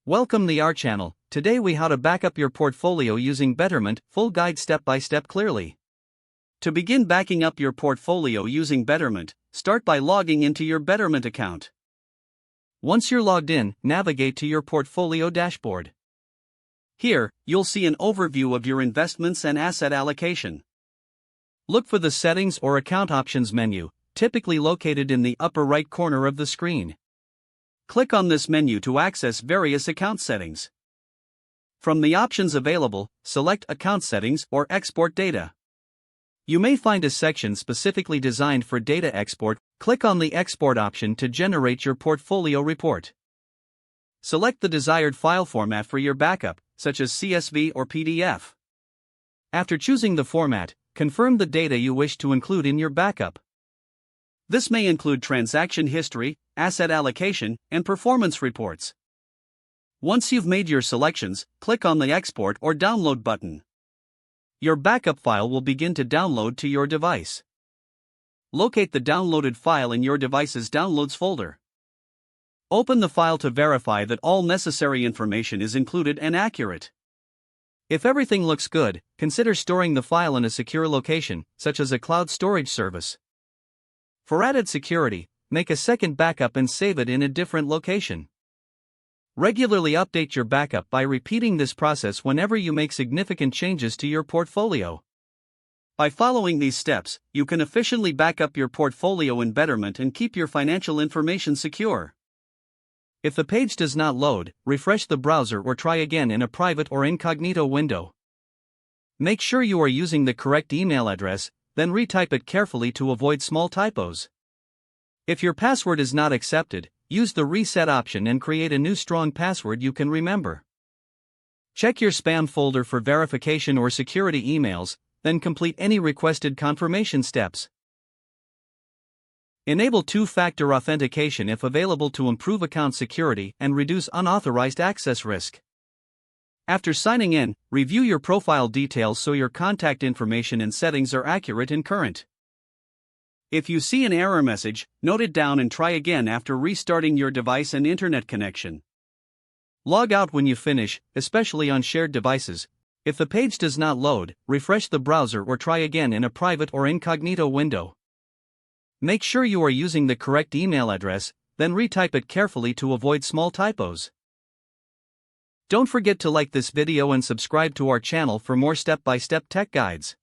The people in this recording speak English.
Welcome to our channel. Today we how to back up your portfolio using Betterment, full guide step by step clearly. To begin backing up your portfolio using Betterment, start by logging into your Betterment account. Once you're logged in, navigate to your portfolio dashboard. Here, you'll see an overview of your investments and asset allocation. Look for the Settings or Account Options menu, typically located in the upper right corner of the screen. Click on this menu to access various account settings. From the options available, select Account Settings or Export Data. You may find a section specifically designed for data export. Click on the Export option to generate your portfolio report. Select the desired file format for your backup, such as CSV or PDF. After choosing the format, confirm the data you wish to include in your backup. This may include transaction history, asset allocation, and performance reports. Once you've made your selections, click on the Export or Download button. Your backup file will begin to download to your device. Locate the downloaded file in your device's Downloads folder. Open the file to verify that all necessary information is included and accurate. If everything looks good, consider storing the file in a secure location, such as a cloud storage service. For added security, make a second backup and save it in a different location. Regularly update your backup by repeating this process whenever you make significant changes to your portfolio. By following these steps, you can efficiently back up your portfolio in Betterment and keep your financial information secure. If the page does not load, refresh the browser or try again in a private or incognito window. Make sure you are using the correct email address, then retype it carefully to avoid small typos. If your password is not accepted, use the reset option and create a new strong password you can remember. Check your spam folder for verification or security emails, then complete any requested confirmation steps. Enable two-factor authentication if available to improve account security and reduce unauthorized access risk. After signing in, review your profile details so your contact information and settings are accurate and current. If you see an error message, note it down and try again after restarting your device and internet connection. Log out when you finish, especially on shared devices. If the page does not load, refresh the browser or try again in a private or incognito window. Make sure you are using the correct email address, then retype it carefully to avoid small typos. Don't forget to like this video and subscribe to our channel for more step-by-step tech guides.